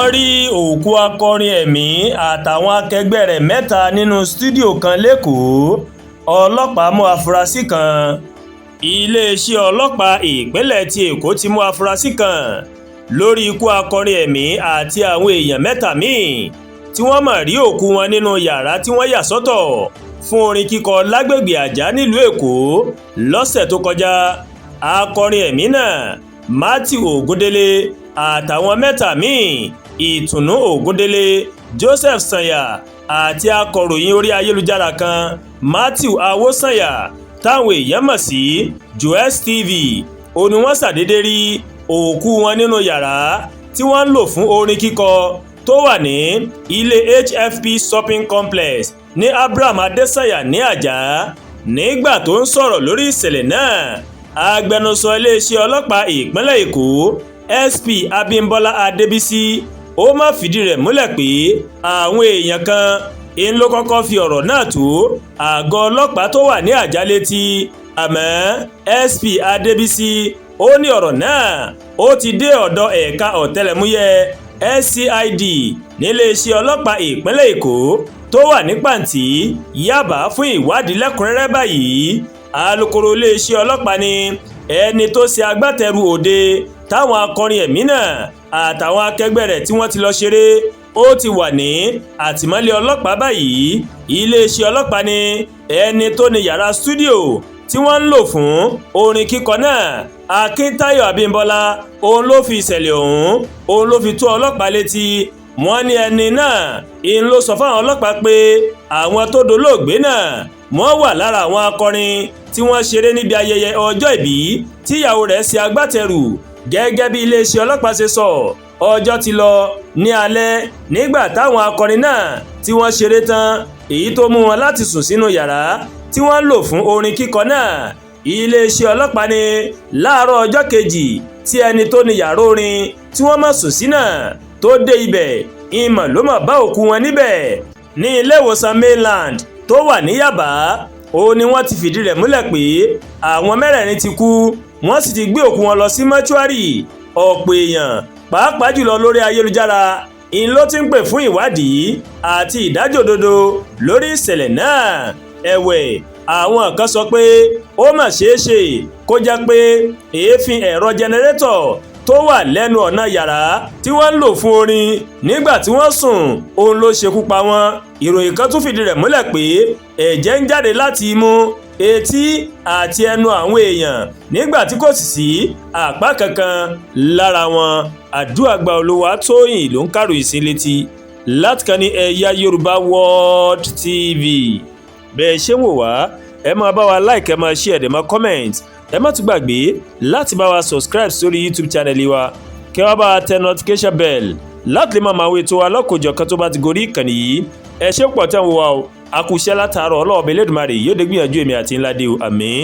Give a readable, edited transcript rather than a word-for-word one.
wọ́n rí òkú akọrin ẹ̀mí àtàwọn akẹgbẹ́ rẹ̀ mẹ́ta nínú stúdíò kan lẹ́kọ̀ọ́. Ọlọ́pàá mú afurasí kan. Iléeṣẹ́ ọlọ́pàá ìpínlẹ̀ ti Èkó ti mú afurasí kan lórí ikú akọrin ẹ̀mí àti àwọn èèyàn mẹ́ta míì tí wọ́n mọ̀ rí òkú wọn nínú yàrá tí wọ́n yà sọ́tọ̀ fún orin kíkọ lágbègbè Àjà nílùú Èkó lọ́sẹ̀ tó kọjá. Akọrin ẹ̀mí náà Matthew Ògúndélé àtàwọn mẹ́ta míì Ìtùnú Ògúndélé, Joseph Sanya àti akọ̀ròyìn orí ayélujára kan Matthew Awosanya táwọn èèyàn mọ̀ sí Joes TV ó ní wọ́n ṣàdédé rí òkú wọn nínú yàrá tí wọ́n ń lò fún orin kíkọ tó wà ní ilé HFP shopping complex ní Abraham Adesanya ní Àjà. Nígbà tó ń sọ̀rọ̀ lórí ìṣẹ̀lẹ̀ náà, agbẹnusọ iléeṣẹ́ ọlọ́pàá ìpínlẹ̀ Èkó SP Abímbọ́lá Adébísí ó má fìdí rẹ̀ múlẹ̀ pé àwọn èèyàn kan ń ló kọ́kọ́ fi ọ̀rọ̀ náà tó àgọ́ ọlọ́pàá tó wà ní Àjà létí, àmọ́ SP Adébísí ó ní ọ̀rọ̀ náà ó ti dé ọ̀dọ̀ ẹ̀ka ọ̀tẹlẹ̀múyẹ́ SCID níléeṣẹ́ ọlọ́pàá ìpínlẹ̀ Èkó tó wà ní Pàǹtí, Yábà fún ìwádìí lẹ́kùnrẹ́rẹ́ báyìí. Alukoro iléeṣẹ́ ọlọ́pàá ní ẹni tó ṣe agbátẹrù òde táwọn akọrin ẹ̀mí náà àtàwọn akẹgbẹ́ rẹ̀ tí wọ́n ti lọ ṣeré ó ti wà ní àtìmọ́lé ọlọ́pàá báyìí. Iléeṣẹ́ ọlọ́pàá ní ẹni tó ní yàrá stúdíò tí wọ́n ń lò fún orin kíkọ náà, Akíntayọ̀ Abímbọ́lá, òun ló fi ìṣẹ̀lẹ̀ òun ló fi tó ọlọ́pàá létí. Wọ́n ní ẹni náà ń ló sọ fáwọn ọlọ́pàá pé àwọn tó dolóògbé náà wọ́n wà lára àwọn akọrin tí wọ́n ṣeré níbi ayẹyẹ ọjọ́ ìbí tíyàwó rẹ̀ ṣe agbátẹrù. Gẹ́gẹ́ bí iléeṣẹ́ ọlọ́pàá ṣe sọ, ọjọ́ ti lọ ní alẹ́ nígbà táwọn akọrin náà tí wọ́n ṣeré tán, èyí tó mú wọn láti sùn sínú yàrá tí wọ́n ń lò fún orin kíkọ náà. Iléeṣẹ́ ọlọ́pàá ní láàárọ̀ ọjọ́ kejì tí ẹni tó ní yàrá orin tí wọ́n mọ̀ sùn sí náà tó dé ibẹ̀, ìmọ̀ ló mọ̀ bá òkú wọn níbẹ̀ ní ilé ìwòsàn Mainland tó wà ní Yábà. Ó ní wọ́n ti fìdí rẹ̀ múlẹ̀ pé àwọn mẹ́rẹ̀ẹ̀rin ti kú, wọ́n sì ti gbé òkú wọn lọ sí mọ́ṣúárì. Ọ̀pọ̀ èèyàn pàápàá jùlọ lórí ayélujára ń ló ti ń pè fún ìwádìí àti ìdájọ́ òdodo lórí ìṣẹ̀lẹ̀ náà. Ẹ̀wẹ̀, àwọn kan sọ pé ó mà ṣeé ṣe kó jẹ́ pé èéfín ẹ̀rọ jẹnẹrétọ̀ tó wà lẹ́nu ọ̀nà yàrá tí wọ́n ń lò fún orin nígbà tí wọ́n sùn òun ló ṣekú pa wọ́n. Ìròyìn kan tún fìdí rẹ̀ múlẹ̀ pé ẹ̀jẹ̀ ń jáde láti imú, etí àti ẹnu àwọn èèyàn nígbà tí kò sì sí àpá kankan lára wọn. Àdúràgbà Olúwatóyìn ló ń káròyìn sí létí láti kàn ní Ẹ̀yà Yorùbá World TV. Bẹ́ẹ̀ ṣe ń wò wá, ẹ máa bá wa like, ẹ máa share, ẹ máa comment. Ẹ má tún gbàgbé láti bá wa subscribe sórí YouTube channel wa, kẹ́ wá bá wa tẹ notification bell láti lè máa máa wo ètò wa lọ́kọ̀ọ́jọ̀kan tó bá ti gorí ìkànnì yìí. Ẹ ṣé pọ̀ tẹ́ ń wò wá o, a kú iṣẹ́ látàárọ̀. Ọlọ́run Elédùmarè yóò dé gbìyànjú èmi àti ńlá dé o, àmín.